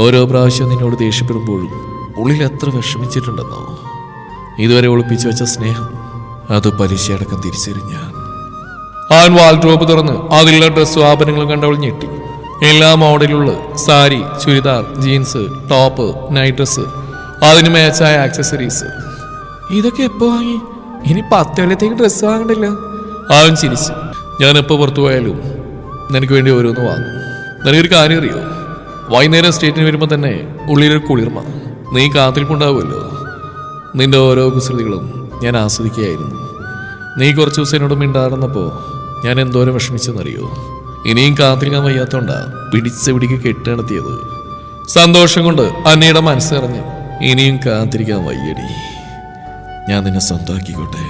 ഓരോ പ്രാവശ്യം നിന്നോട് ദേഷ്യപ്പെടുമ്പോഴും ഉള്ളിൽ എത്ര വിഷമിച്ചിട്ടുണ്ടെന്നോ? ഇതുവരെ ഒളിപ്പിച്ചു വെച്ച സ്നേഹം അത് പലിശയടക്കം തിരിച്ചറിഞ്ഞ അവൻ വാൾഡ്രോബ് തുറന്ന് അതിലുള്ള ഡ്രസ്സും ആഭരണങ്ങളും കണ്ടവൾ ഞെട്ടി. എല്ലാ മോഡലുള്ള sari, churidar, jeans, top, night dress, അതിന് മാച്ചായ ആക്സസറീസ്. ഇതൊക്കെ എപ്പോ വാങ്ങി? ഇനി 10 കൊല്ലത്തേക്ക് ഡ്രസ്സ് വാങ്ങണ്ടല്ലോ. അവൻ ചിരിച്ചു. ഞാൻ എപ്പോൾ പുറത്തു പോയാലും നിനക്ക് വേണ്ടി ഓരോന്ന് വാങ്ങും. നിനക്കൊരു കാര്യം അറിയോ? വൈകുന്നേരം സ്റ്റേറ്റിന് വരുമ്പോൾ തന്നെ ഉള്ളിലൊരു കുളിർമ. നീ കാത്തിരിപ്പുണ്ടാവുമല്ലോ. നിന്റെ ഓരോ കുസൃതികളും ഞാൻ ആസ്വദിക്കുകയായിരുന്നു. നീ കുറച്ച് ദിവസം എന്നോട് മിണ്ടാറുന്നപ്പോൾ ഞാൻ എന്തോരം വിഷമിച്ചെന്നറിയോ? ഇനിയും കാത്തിരിക്കാൻ വയ്യാത്തോണ്ടാ പിടിക്ക് കെട്ട് നടത്തിയത്. സന്തോഷം കൊണ്ട് അന്നയുടെ മനസ്സ് നിറഞ്ഞു. ഇനിയും കാത്തിരിക്കാൻ വയ്യടി, ഞാൻ നിന്നെ സ്വന്തമാക്കിക്കോട്ടെ.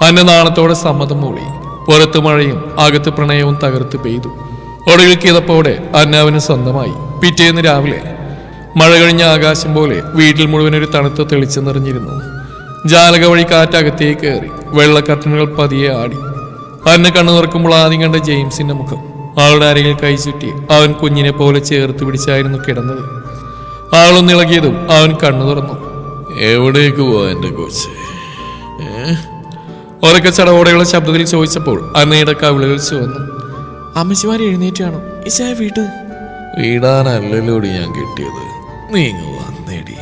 അന്ന നാണത്തോടെ സമ്മതം മൂളി. പുറത്ത് മഴയും അകത്ത് പ്രണയവും തകർത്ത് പെയ്തു. ഒടുവിൽ കിതപ്പോടെ അന്നാവിന് സ്വന്തമായി. പിറ്റേന്ന് രാവിലെ മഴ കഴിഞ്ഞ ആകാശം പോലെ വീട്ടിൽ മുഴുവൻ ഒരു തണുത്ത തെളിച്ചം നിറഞ്ഞിരുന്നു. ജാലക വഴി കാറ്റകത്തേക്ക് കയറി. വെള്ളക്കട്ടനുകൾ പതിയെ ആടി. അന്ന കണ്ണു തുറക്കുമ്പോൾ ആദ്യം കണ്ട ജെയിംസിന്റെ മുഖം. അവളുടെ അരയിൽ കൈ ചുറ്റി അവൻ കുഞ്ഞിനെ പോലെ ചേർത്ത് പിടിച്ചായിരുന്നു കിടന്നത്. അവളൊന്നിളകിയതും അവൻ കണ്ണു തുറന്നു. എവിടേക്ക് പോവാ എന്റെ കോച്ച്? ഉറക്കെ ചടവോടെയുള്ള ശബ്ദത്തിൽ ചോദിച്ചപ്പോൾ അന്നയുടെ കവിളുകൾ ചുവന്നു. അമ്മച്ചിമാരെ എഴുന്നേറ്റാണോ? ഇശായ വീട് വീടാനല്ലോടി ഞാൻ കിട്ടിയത്. നീങ്ങ വന്നേടി.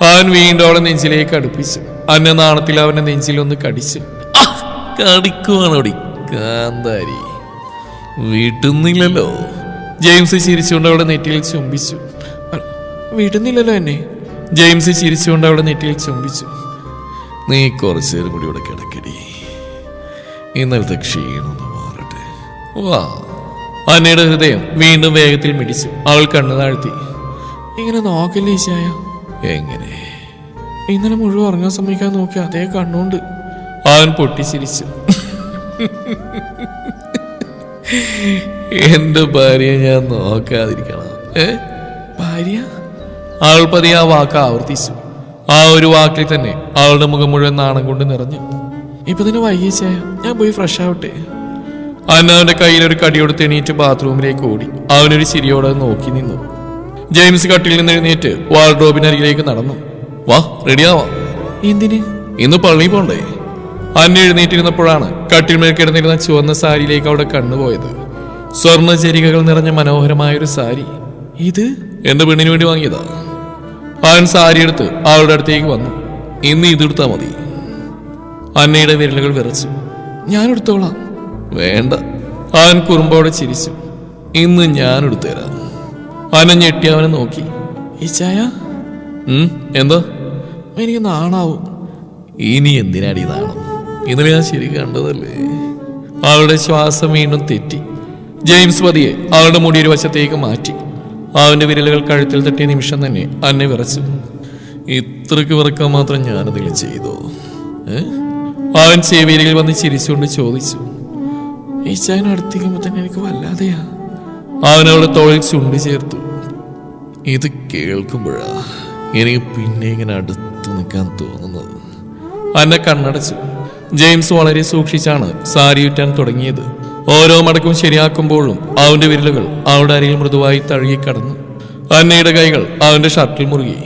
അവൻ വീണ്ടും അവളെ നെഞ്ചിലേക്ക് അടുപ്പിച്ചു. അന്ന നാണത്തിൽ അവന്റെ നെഞ്ചിലൊന്ന് കടിച്ചു. കടിക്കുവാണോടി കാന്താരി? വീട്ടുന്നില്ലല്ലോ. ജെയിംസ് ചിരിച്ചുകൊണ്ട് അവളുടെ നെറ്റിയിൽ ചുംബിച്ചു. വീട്ടുന്നില്ലല്ലോ എന്നെ. ജെയിംസ് ചിരിച്ചുകൊണ്ട് അവളുടെ നെറ്റിയിൽ ചുംബിച്ചു. നീ കുറച്ചു നേരം കൂടി ഇവിടെ കിടക്കടി. ഇന്നലത്തെ ക്ഷീണമൊന്ന് മാറട്ടെ. വാ. അന്നയുടെ ഹൃദയം വീണ്ടും വേഗത്തിൽ മിടിച്ചു. അവൾ കണ്ണു താഴ്ത്തി. ഇങ്ങനെ നോക്കില്ലേ ഈശായ? എങ്ങനെ? ഇന്നലെ മുഴുവൻ ഉറങ്ങാൻ സമ്മതിക്കാൻ നോക്കി അതേ കണ്ണുകൊണ്ട്. അവൻ പൊട്ടിച്ചിരിച്ചു. എന്റെ ഭാര്യയെ ഞാൻ നോക്കാതിരിക്കണം? ഭാര്യ? അവൾ പതിയെ ആ വാക്ക് ആവർത്തിച്ചു. ആ ഒരു വാക്കിൽ തന്നെ അവളുടെ മുഖം മുഴുവൻ നാണം കൊണ്ട് നിറഞ്ഞു. ഇപ്പൊ തന്നെ വൈകിച്ചായ, ഞാൻ പോയി ഫ്രഷ് ആവട്ടെ. അന്ന അവന്റെ കയ്യിലൊരു കടിയോടുത്ത് എണീറ്റ് ബാത്റൂമിലേക്ക് ഓടി. അവനൊരു ചിരിയോടെ നോക്കി നിന്നു. ജെയിംസ് കട്ടിൽ നിന്ന് എഴുന്നേറ്റ് വാർഡ്രോബിനരികിലേക്ക് നടന്നു. വാ, റെഡിയാവാ. എന്തിന്? ഇന്ന് പള്ളി പോണ്ടേ? അന്ന എഴുന്നേറ്റിരുന്നപ്പോഴാണ് കട്ടിൽമേൽ കിടന്നിരുന്ന ചുവന്ന സാരിയിലേക്ക് അവിടെ കണ്ണുപോയത്. സ്വർണ്ണ ചരികകൾ നിറഞ്ഞ മനോഹരമായൊരു സാരി. ഇത് എന്റെ പെണ്ണിന് വേണ്ടി വാങ്ങിയതാ. അവൻ സാരി എടുത്ത് അവളുടെ അടുത്തേക്ക് വന്നു. ഇന്ന് ഇതെടുത്താ മതി. അന്നയുടെ വിരലുകൾ വിറച്ചു. ഞാൻ എടുത്തോളാം. വേണ്ട. അവൻ കുറുമ്പോടെ ചിരിച്ചു. ഇന്ന് ഞാൻ എടുത്തുതരാം. അന്ന ഞെട്ടി അവനെ നോക്കി. ഈച്ചായ? എന്താ? എനിക്ക് നാണാവും. ഇനി എന്തിനാടി നാണം? ഇന്നലെ ഞാൻ ശരി കണ്ടതല്ലേ. അവളുടെ ശ്വാസം വീണ്ടും തെറ്റി. ജെയിംസ് പതിയെ അവളുടെ മുടി ഒരു വശത്തേക്ക് മാറ്റി. അവന്റെ വിരലുകൾ കഴുത്തിൽ തട്ടിയ നിമിഷം തന്നെ അന്നെ വിറച്ചു. ഇത്രക്ക് വിറക്കാൻ മാത്രം ഞാനതിൽ ചെയ്തോ? അവൻ ചെവിയിൽ വന്ന് ചിരിച്ചുകൊണ്ട് ചോദിച്ചു. ഈച്ചായനെ അടുത്തേക്കുമ്പോ തന്നെ എനിക്ക് വല്ലാതെയാ. അവൻ അവളുടെ തോളിൽ ചുണ്ടി ചേർത്തു. ഇത് കേൾക്കുമ്പോഴാ എനിക്ക് പിന്നെ ഇങ്ങനെ അടുത്ത് നിൽക്കാൻ തോന്നുന്നത്. അന്നെ കണ്ണടച്ചു. ജെയിംസ് വളരെ സൂക്ഷിച്ചാണ് സാരി ഉറ്റാൻ തുടങ്ങിയത്. ഓരോ മടക്കും ശരിയാക്കുമ്പോഴും അവന്റെ വിരലുകൾ അവളുടെ അരയിൽ മൃദുവായി തഴുകിക്കടന്നു. അന്നയുടെ കൈകൾ അവന്റെ ഷർട്ടിൽ മുറുകി.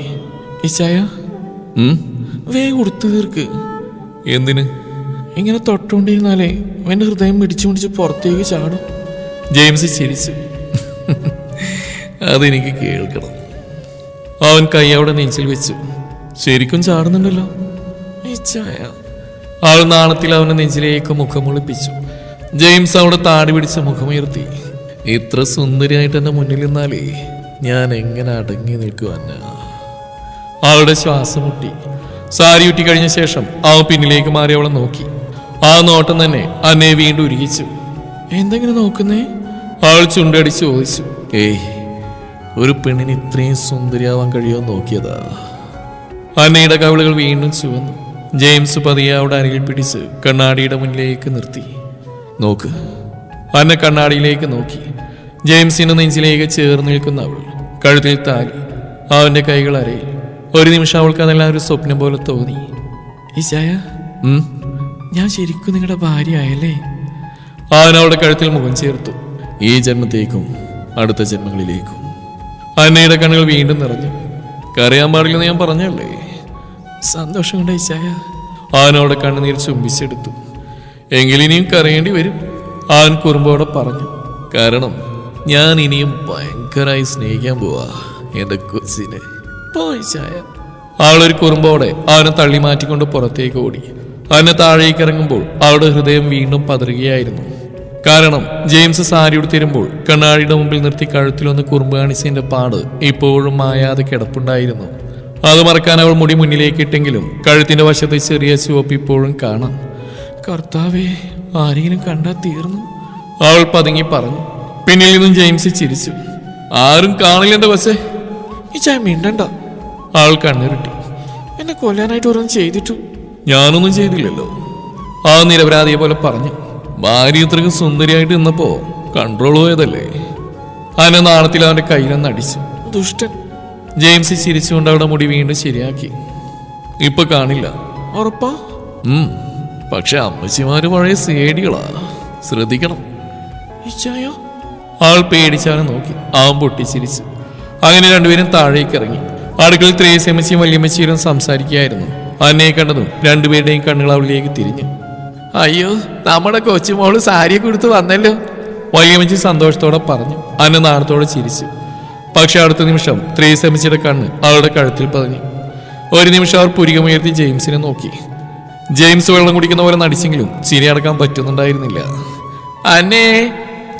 ഈശായ, വേഗം കൊടുത്തു തീർക്ക്. എന്തിന്? ഇങ്ങനെ തൊട്ടുകൊണ്ടിരുന്നാലേ അവന്റെ ഹൃദയം പിടിച്ചു പുറത്തേക്ക് ചാടും. ജെയിംസ് ചിരിച്ചു. അതെനിക്ക് കേൾക്കണം. അവൻ കൈ അവിടെ നെഞ്ചിൽ വെച്ചു. ശരിക്കും ചാടുന്നുണ്ടല്ലോ ഈശായ. അവൾ നാണത്തിൽ അവന്റെ നെഞ്ചിലേക്ക് മുഖമൊളിപ്പിച്ചു. ജെയിംസ് അവിടെ താടി പിടിച്ച മുഖമുയർത്തി. ഇത്ര സുന്ദരിയായിട്ട് എന്റെ മുന്നിൽ നിന്നാലേ ഞാൻ എങ്ങനെ അടങ്ങി നിൽക്കുവന്ന? അവളുടെ ശ്വാസം മുട്ടി. സാരി ഉറ്റി കഴിഞ്ഞ ശേഷം അവൻ പിന്നിലേക്ക് മാറി അവളെ നോക്കി. ആ നോട്ടം തന്നെ അന്നെ വീണ്ടും ഉരുകിച്ചു. എന്തെങ്കിലും നോക്കുന്നേ? അവൾ ചുണ്ടടിച്ച് ചോദിച്ചു. ഏയ്, ഒരു പെണ്ണിന് ഇത്രയും സുന്ദരിയാവാൻ കഴിയുമോ നോക്കിയതാ. അന്നയുടെ കവിളുകൾ വീണ്ടും ചുവന്നു. ജെയിംസ് പതിയെ അവിടെ അരികിൽ പിടിച്ച് കണ്ണാടിയുടെ മുന്നിലേക്ക് നിർത്തി. നോക്ക്. അന്ന കണ്ണാടിയിലേക്ക് നോക്കി. ജെയിംസിന്റെ നെഞ്ചിലേക്ക് ചേർന്ന് നിൽക്കുന്ന അവൾ, കഴുത്തിൽ താലി, അവന്റെ കൈകൾ അരയിൽ. ഒരു നിമിഷം അവൾക്ക് അതെല്ലാം ഒരു സ്വപ്നം പോലെ തോന്നി. ഈശായ, ഞാൻ ശരിക്കും നിങ്ങളുടെ ഭാര്യയായല്ലേ? അവൻ അവളുടെ കഴുത്തിൽ മുഖം ചേർത്തു. ഈ ജന്മത്തേക്കും അടുത്ത ജന്മങ്ങളിലേക്കും. അന്നയുടെ കണ്ണുകൾ വീണ്ടും നിറഞ്ഞു. കരയാൻ പാടില്ലെന്ന് ഞാൻ പറഞ്ഞല്ലേ? സന്തോഷം കൊണ്ട് ഈശായ. അവനവിടെ കണ്ണുനീർ ചുംബിച്ചെടുത്തു. എങ്കിലിനിയും കരയേണ്ടി വരും, അവൻ കുറുമ്പോടെ പറഞ്ഞു. കാരണം ഞാൻ ഇനിയും ഭയങ്കരമായി സ്നേഹിക്കാൻ പോവാ എന്റെ കൊച്ചിനെ. പോയിച്ചായ. അവളൊരു കുറുമ്പോടെ അവനെ തള്ളി മാറ്റിക്കൊണ്ട് പുറത്തേക്ക് ഓടി. അവനെ താഴേക്ക് ഇറങ്ങുമ്പോൾ അവളുടെ ഹൃദയം വീണ്ടും പതറുകയായിരുന്നു. കാരണം ജെയിംസ് സാരി ഉടുത്തിരുമ്പോൾ കണ്ണാടിയുടെ മുമ്പിൽ നിർത്തി കഴുത്തിലൊന്ന് കുറുമ്പ് കാണിച്ചതിന്റെ പാട് ഇപ്പോഴും മായാതെ കിടപ്പുണ്ടായിരുന്നു. അത് മറക്കാൻ അവൾ മുടി മുന്നിലേക്ക് ഇട്ടെങ്കിലും കഴുത്തിന്റെ വശത്ത് ചെറിയ ചുവപ്പ് ഇപ്പോഴും കാണാം. കർത്താവേ, ആരെങ്കിലും കണ്ടാൽ തീർന്നു, അവൾ പതുങ്ങി പറഞ്ഞു. പിന്നിൽ നിന്നും ജെയിംസ് ചിരിച്ചു. ആരും കാണില്ല എന്റെ വശേ. ഈ ചായ മിണ്ടണ്ട. അവൾ കണ്ണിരുട്ടി. എന്നെ കൊല്ലാനായിട്ട് ഓരോന്നും ചെയ്തിട്ടു. ഞാനൊന്നും ചെയ്തില്ലല്ലോ, ആ നിരപരാധിയെ പോലെ പറഞ്ഞു. ഭാര്യ ഇത്രയ്ക്ക് സുന്ദരിയായിട്ട് നിന്നപ്പോ കൺട്രോൾ പോയതല്ലേ? അവനെ നാണത്തിൽ അവന്റെ കയ്യിലൊന്ന് അടിച്ചു. ദുഷ്ടൻ. ജെയിംസ് ചിരിച്ചുകൊണ്ട് അവളുടെ മുടി വീണ്ടും ശരിയാക്കി. ഇപ്പൊ കാണില്ല. ഉറപ്പാ? പക്ഷെ അമ്മച്ചിമാര് പഴയ സേഡികളാ, ശ്രദ്ധിക്കണം. അവൾ പേടിച്ചവനെ നോക്കി. അവൻ പൊട്ടിച്ചിരിച്ചു. അങ്ങനെ രണ്ടുപേരും താഴേക്ക് ഇറങ്ങി. അടുക്കളയിൽ ത്രേസ്യമ്മച്ചിയും വല്യമ്മച്ചിയും സംസാരിക്കുകയായിരുന്നു. അന്നെ കണ്ടതും രണ്ടുപേരുടെയും കണ്ണുകൾ അവളിലേക്ക് തിരിഞ്ഞു. അയ്യോ, നമ്മുടെ കൊച്ചുമോള് സാരിയൊക്കെ കൊടുത്ത് വന്നല്ലോ, വല്യമ്മച്ചി സന്തോഷത്തോടെ പറഞ്ഞു. അന്ന നാണത്തോടെ ചിരിച്ചു. പക്ഷെ അടുത്ത നിമിഷം ത്രേസ്യമ്മച്ചിയുടെ കണ്ണ് അവളുടെ കഴുത്തിൽ പതിഞ്ഞു. ഒരു നിമിഷം അവർ പുരികമുയർത്തി ജെയിംസിനെ നോക്കി. ജെയിംസ് വെള്ളം കുടിക്കുന്ന പോലെ നടിച്ചെങ്കിലും ചിരി അടക്കാൻ പറ്റുന്നുണ്ടായിരുന്നില്ല. അന്നേ,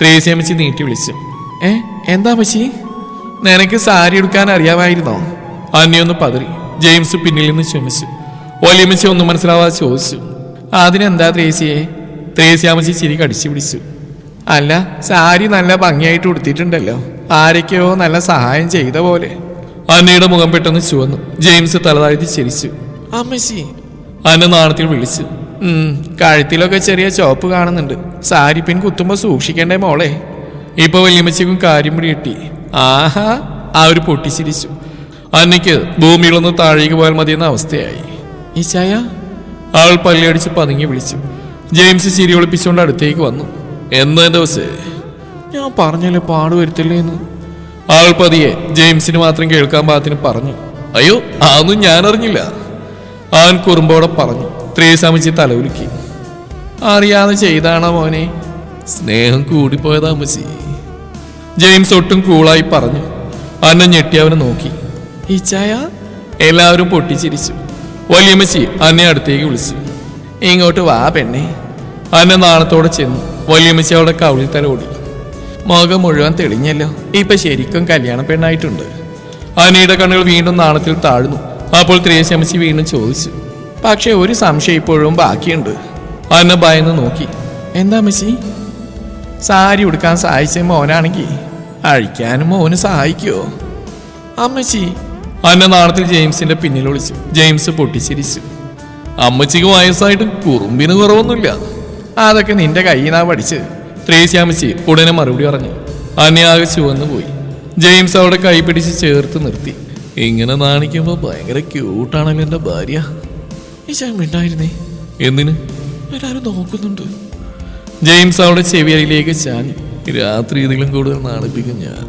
ത്രേസ്യമ്മച്ചി നീട്ടി വിളിച്ചു. എന്താ മച്ചി? നിനക്ക് സാരി എടുക്കാൻ അറിയാമായിരുന്നോ? അന്നയൊന്ന് പതറി. ജെയിംസ് പിന്നിൽ നിന്ന് ചുമച്ചു. വല്യമ്മച്ചി ഒന്നും മനസ്സിലാവാതെ ചോദിച്ചു. അതിനെന്താ ത്രേസ്യയെ? ത്രേസ്യാമ്മച്ചി ചിരി കടിച്ചു പിടിച്ചു. അല്ല, സാരി നല്ല ഭംഗിയായിട്ട് ഉടുത്തിട്ടുണ്ടല്ലോ, ആരൊക്കെയോ നല്ല സഹായം ചെയ്ത പോലെ. അന്നയുടെ മുഖം പെട്ടെന്ന് ചുവന്നു. ജെയിംസ് തലതാഴ്ത്തി ചിരിച്ചു. അമ്മച്ചി, അന്ന നാണത്തിൽ വിളിച്ചു. കഴുത്തിലൊക്കെ ചെറിയ ചോപ്പ് കാണുന്നുണ്ട്. സാരി പിൻ കുത്തുമ്പോ സൂക്ഷിക്കണ്ടേ മോളെ. ഇപ്പൊ വല്യമ്മച്ചിക്കും കാര്യം പിടി കിട്ടി. ആഹാ, ആ ഒരു പൊട്ടിച്ചിരിച്ചു. അന്നയ്ക്ക് ഭൂമിയിലൊന്ന് താഴേക്ക് പോയാൽ മതിയെന്ന അവസ്ഥയായി. ഈശായ, അവൾ പല്ലിയടിച്ച് പതുങ്ങി വിളിച്ചു. ജെയിംസ് ചിരി ഒളിപ്പിച്ചുകൊണ്ട് അടുത്തേക്ക് വന്നു. എന്താ ദിവസേ? ഞാൻ പറഞ്ഞല്ലേ പാടുവരുത്തില്ലേ എന്ന്. അവൾ പതിയെ ജെയിംസിന് മാത്രം കേൾക്കാൻ പാകത്തിന് പറഞ്ഞു. അയ്യോ, അതൊന്നും ഞാൻ അറിഞ്ഞില്ല, അവൻ കുറുമ്പോടെ പറഞ്ഞു. ത്രേസ്യാമ്മച്ചി തലകുലുക്കി. അറിയാതെ ചെയ്താണോ മോനെ? സ്നേഹം കൂടിപ്പോയതാ അമ്മച്ചി. ജെയിംസ് ഒട്ടും കൂളായി പറഞ്ഞു. അന്ന ഞെട്ടി അവനെ നോക്കി. ഈച്ചായ. എല്ലാവരും പൊട്ടിച്ചിരിച്ചു. വല്യമ്മച്ചി അന്നെ അടുത്തേക്ക് വിളിച്ചു. ഇങ്ങോട്ട് വാ പെണ്ണെ. അന്ന നാണത്തോടെ ചെന്നു. വല്യമ്മച്ചി അവളുടെ കവിളിൽ തലോടി. മുഖം മുഴുവൻ തെളിഞ്ഞല്ലോ, ഇപ്പൊ ശരിക്കും കല്യാണ പെണ്ണായിട്ടുണ്ട്. അന്നയുടെ കണ്ണുകൾ വീണ്ടും നാണത്തിൽ താഴ്ന്നു. അപ്പോൾ ത്രേസ്യാമ്മച്ചി വീണ്ടും ചോദിച്ചു. പക്ഷെ ഒരു സംശയം ഇപ്പോഴും ബാക്കിയുണ്ട്. അന്ന ഭയന്ന് നോക്കി. എന്താ അമ്മച്ചി? സാരി ഉടുക്കാൻ സഹായിച്ച മോനാണെങ്കിൽ അഴിക്കാനും മോന് സഹായിക്കുമോ അമ്മച്ചി? അന്ന നാണത്തിൽ ജെയിംസിന്റെ പിന്നിൽ വിളിച്ചു. ജെയിംസ് പൊട്ടിച്ചിരിച്ചു. അമ്മച്ചിക്ക് വയസ്സായിട്ട് കുറുമ്പിന് കുറവൊന്നുമില്ല. അതൊക്കെ നിന്റെ കയ്യിൽ നിന്നാ പഠിച്ച്. ത്രേസ്യാമ്മച്ചി ഉടനെ മറുപടി പറഞ്ഞു. അന്നയാകെ ചുവന്നു പോയി. ജെയിംസ് അവളുടെ കൈ പിടിച്ച് ചേർത്ത് നിർത്തി. ഇങ്ങനെ നാണിക്കുമ്പോ ഭയങ്കര ക്യൂട്ടാണല്ലോ എന്റെ ഭാര്യ. ഈ ചാമിണ്ടായിരുന്നേ. എന്തിന്? എല്ലാരും നോക്കുന്നുണ്ട്. ജെയിംസ് അവളുടെ ചെവിയരിയിലേക്ക് ചാഞ്ഞു. രാത്രി ഇതിലും കൂടുതൽ നാണിപ്പിക്കും ഞാൻ.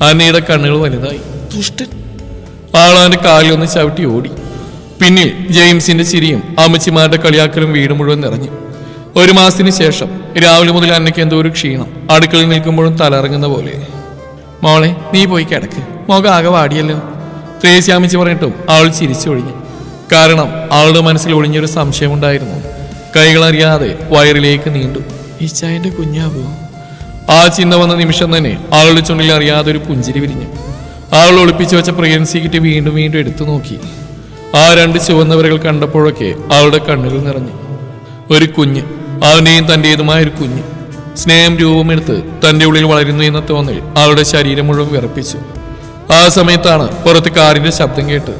അന്നയുടെ കണ്ണുകൾ വലുതായി. ദുഷ്ടൻ. ആളവന്റെ കാലിലൊന്ന് ചവിട്ടി ഓടി. പിന്നിൽ ജെയിംസിന്റെ ചിരിയും അമ്മച്ചിമാരുടെ കളിയാക്കലും വീട് മുഴുവൻ നിറഞ്ഞു. ഒരു മാസത്തിന് ശേഷം രാവിലെ മുതൽ അന്നയ്ക്ക് എന്തോ ഒരു ക്ഷീണം. അടുക്കളയിൽ നിൽക്കുമ്പോഴും തലറങ്ങുന്ന പോലെ. മോളെ, നീ പോയി കിടക്ക്, മുഖം ആകെ വാടിയല്ലോ, ത്രേസ്യാമ്മച്ചി പറഞ്ഞിട്ടും അവൾ ചിരിച്ചൊഴിഞ്ഞു. കാരണം അവളുടെ മനസ്സിൽ ഒളിഞ്ഞൊരു സംശയമുണ്ടായിരുന്നു. കൈകളറിയാതെ വയറിലേക്ക് നീണ്ടു. ഈച്ചായന്റെ കുഞ്ഞാവോ? ആ ചിന്ത വന്ന നിമിഷം തന്നെ അവളുടെ ചുണ്ടിൽ അറിയാതെ ഒരു പുഞ്ചിരി വിരിഞ്ഞു. അവൾ ഒളിപ്പിച്ചു വെച്ച പ്രഗ്നൻസി കിറ്റ് വീണ്ടും വീണ്ടും എടുത്തു നോക്കി. ആ രണ്ട് ചുവന്നവരുകൾ കണ്ടപ്പോഴൊക്കെ അവളുടെ കണ്ണുകൾ നിറഞ്ഞു. ഒരു കുഞ്ഞ്, അവന്റെയും തന്റേതുമായ ഒരു കുഞ്ഞ്. സ്നേഹം രൂപമെടുത്ത് തന്റെ ഉള്ളിൽ വളരുന്നു എന്ന തോന്നൽ അവളുടെ ശരീരം മുഴുവൻ വിറപ്പിച്ചു. ആ സമയത്താണ് പുറത്ത് കാറിന്റെ ശബ്ദം കേട്ട്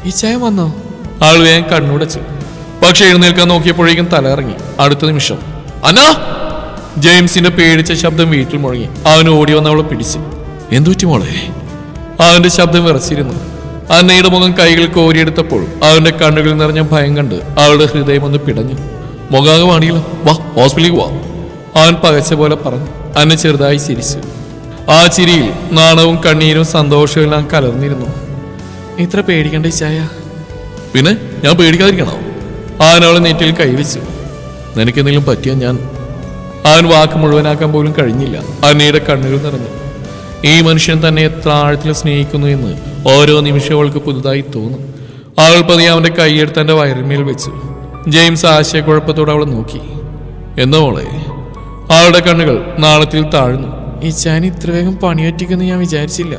ഇച്ചായ വന്നോ? ആൾ വേഗം കണ്ണുടച്ചു. പക്ഷെ എഴുന്നേൽക്കാൻ നോക്കിയപ്പോഴേക്കും തലയിറങ്ങി. അടുത്ത നിമിഷം അന്നാ! ജെയിംസിന്റെ പേടിച്ച ശബ്ദം വീട്ടിൽ മുഴങ്ങി. അവൻ ഓടി വന്ന് അവളെ പിടിച്ചു. എന്തുപറ്റി മോളെ? അവന്റെ ശബ്ദം വിറച്ചിരുന്നു. അന്നയുടെ മുഖം കൈകൾ കോരിയെടുത്തപ്പോൾ അവന്റെ കണ്ണുകളിൽ നിറഞ്ഞ ഭയം കണ്ട് അവളുടെ ഹൃദയം ഒന്ന് പിടഞ്ഞു. മുഖാകെ വാണിയില്ല, വാ ഹോസ്പിറ്റലിൽ പോവാ, അവൻ പകച്ച പോലെ പറഞ്ഞു. അന്ന ചെറുതായി ചിരിച്ചു. ആ ചിരിയിൽ നാണവും കണ്ണീരും സന്തോഷവും എല്ലാം കലർന്നിരുന്നു. ഇത്ര പേടിക്കണ്ട ചായ? പിന്നെ ഞാൻ പേടിക്കാതിരിക്കണോ? അവൻ അവളെ നെറ്റിൽ കൈവച്ചു. നിനക്കെന്തെങ്കിലും പറ്റിയാൽ ഞാൻ... അവൻ വാക്ക് മുഴുവനാക്കാൻ പോലും കഴിഞ്ഞില്ല. അന്നയുടെ കണ്ണുകൾ നിറഞ്ഞു. ഈ മനുഷ്യൻ തന്നെ എത്ര ആഴത്തിൽ സ്നേഹിക്കുന്നു എന്ന് ഓരോ നിമിഷവും അവൾക്ക് പുതുതായി തോന്നും. അവൾ പതിയെ അവന്റെ കൈയെടുത്ത് തന്റെ വയറിന്മേൽ വെച്ചു. ജെയിംസ് ആശയക്കുഴപ്പത്തോടെ അവളെ നോക്കി. എന്താ മോളെ? അവളുടെ കണ്ണുകൾ നാളത്തിൽ താഴ്ന്നു. ഈ ചാൻ ഇത്ര വേഗം പണിയൊറ്റിക്കെന്ന് ഞാൻ വിചാരിച്ചില്ല.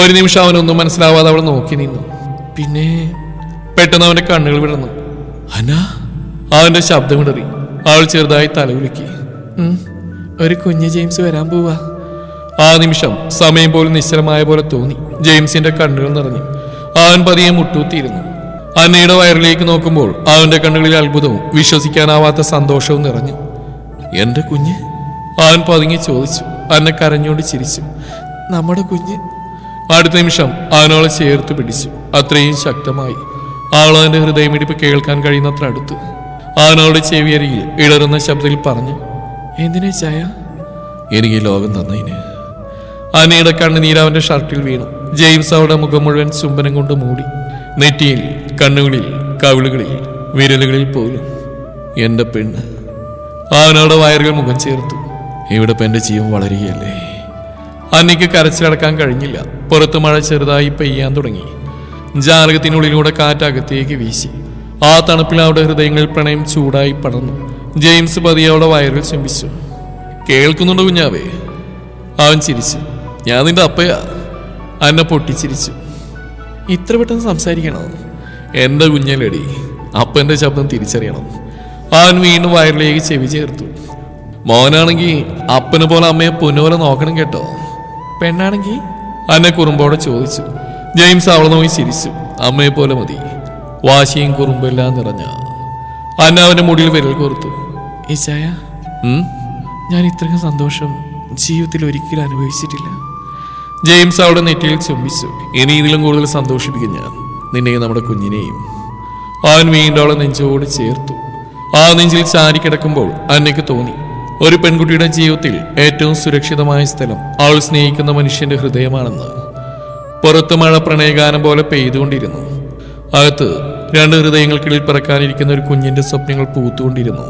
ഒരു നിമിഷം അവനൊന്നും മനസ്സിലാവാതെ അവളെ നോക്കി നിന്നു. പിന്നെ പെട്ടെന്ന് അവന്റെ കണ്ണുകൾ വിടർന്നു. അന! അവന്റെ ശബ്ദമിടറി. അവൾ ചെറുതായി തലകുലുക്കി. ഒരു കുഞ്ഞ് ജെയിംസ് വരാൻ പോവാ. ആ നിമിഷം സമയം പോലും നിശ്ചലമായ പോലെ തോന്നി. ജെയിംസിന്റെ കണ്ണുകൾ നിറഞ്ഞു. അവൻ പതിയെ മുട്ടൂത്തിയിരുന്നു. അന്നയുടെ വയറിലേക്ക് നോക്കുമ്പോൾ അവന്റെ കണ്ണുകളിൽ അത്ഭുതവും വിശ്വസിക്കാനാവാത്ത സന്തോഷവും നിറഞ്ഞു. എന്റെ കുഞ്ഞ്? അവൻ പതുങ്ങി ചോദിച്ചു. അന്ന കരഞ്ഞോണ്ട് ചിരിച്ചു. നമ്മുടെ കുഞ്ഞ്. അടുത്ത നിമിഷം അവനോളെ ചേർത്ത് പിടിച്ചു. അത്രയും ശക്തമായി. അവളവന്റെ ഹൃദയമിടിപ്പ് കേൾക്കാൻ കഴിയുന്നത്ര അടുത്ത്. അവനവളുടെ ചെവിയരികിൽ ഇടറുന്ന ശബ്ദത്തിൽ പറഞ്ഞു, എന്തിനാ ചായ? എനിക്ക് ഈ ലോകം തന്നതിന്. അന്നയുടെ കണ്ണുനീരവന്റെ ഷർട്ടിൽ വീണു. ജെയിംസ് അവളുടെ മുഖം മുഴുവൻ ചുംബനം കൊണ്ട് മൂടി. നെറ്റിയിൽ, കണ്ണുകളിൽ, കവിളുകളിൽ, വിരലുകളിൽ പോലും. എന്റെ പെണ്ണ്. അവനവളുടെ വയറുകൾ മുഖം ചേർത്തു. ഇവിടെ ഇപ്പം എൻ്റെ ജീവൻ വളരുകയല്ലേ. അന്നയ്ക്ക് കരച്ചിലടക്കാൻ കഴിഞ്ഞില്ല. പുറത്ത് മഴ ചെറുതായി പെയ്യാൻ തുടങ്ങി. ജാലകത്തിനുള്ളിലൂടെ കാറ്റകത്തേക്ക് വീശി. ആ തണുപ്പിൽ അവരുടെ ഹൃദയങ്ങളിൽ പ്രണയം ചൂടായി പടർന്നു. ജെയിംസ് പതിയെ അവളുടെ വയറിൽ ചുംബിച്ചു. കേൾക്കുന്നുണ്ടോ കുഞ്ഞാവേ? അവൻ ചിരിച്ചു. ഞാൻ നിന്റെ അപ്പയാ. അന്ന പൊട്ടിച്ചിരിച്ചു. ഇത്ര പെട്ടെന്ന് സംസാരിക്കണോ? എൻ്റെ കുഞ്ഞലടി. അപ്പൻ്റെ ശബ്ദം തിരിച്ചറിയണം. അവൻ വീണ്ടും വയറിലേക്ക് ചെവി ചേർത്തു. മോനാണെങ്കിൽ അപ്പനെ പോലെ അമ്മയെ പൊന്നുപോലെ നോക്കണം കേട്ടോ. പെണ്ണാണെങ്കിൽ? അന്ന കുറുമ്പോടെ ചോദിച്ചു. ജെയിംസ് അവളെ നോക്കി ചിരിച്ചു. അമ്മയെ പോലെ മതി. വാശിയും കുറുമ്പെല്ലാം നിറഞ്ഞ. അന്ന അവന്റെ മുടിയിൽ വിരൽ കോർത്തു. ഈശായ, ഞാൻ ഇത്രയും സന്തോഷം ജീവിതത്തിൽ ഒരിക്കലും അനുഭവിച്ചിട്ടില്ല. ജെയിംസ് അവളുടെ നെറ്റിയിൽ ചുംബിച്ചു. ഇനി ഇതിലും കൂടുതൽ സന്തോഷിപ്പിക്കും ഞാൻ നിന്നെയും നമ്മുടെ കുഞ്ഞിനെയും. അവൻ വീണ്ടും അവളെ നെഞ്ചോട് ചേർത്തു. ആ നെഞ്ചിൽ ചാരി കിടക്കുമ്പോൾ അന്നയ്ക്ക് തോന്നി, ഒരു പെൺകുട്ടിയുടെ ജീവിതത്തിൽ ഏറ്റവും സുരക്ഷിതമായ സ്ഥലം അവൾ സ്നേഹിക്കുന്ന മനുഷ്യന്റെ ഹൃദയമാണെന്ന്. പുറത്ത് മഴ പ്രണയഗാനം പോലെ പെയ്തുകൊണ്ടിരുന്നു. അകത്ത് രണ്ട് ഹൃദയങ്ങൾക്കിടയിൽ പിറക്കാനിരിക്കുന്ന ഒരു കുഞ്ഞിന്റെ സ്വപ്നങ്ങൾ പൂത്തുകൊണ്ടിരുന്നു.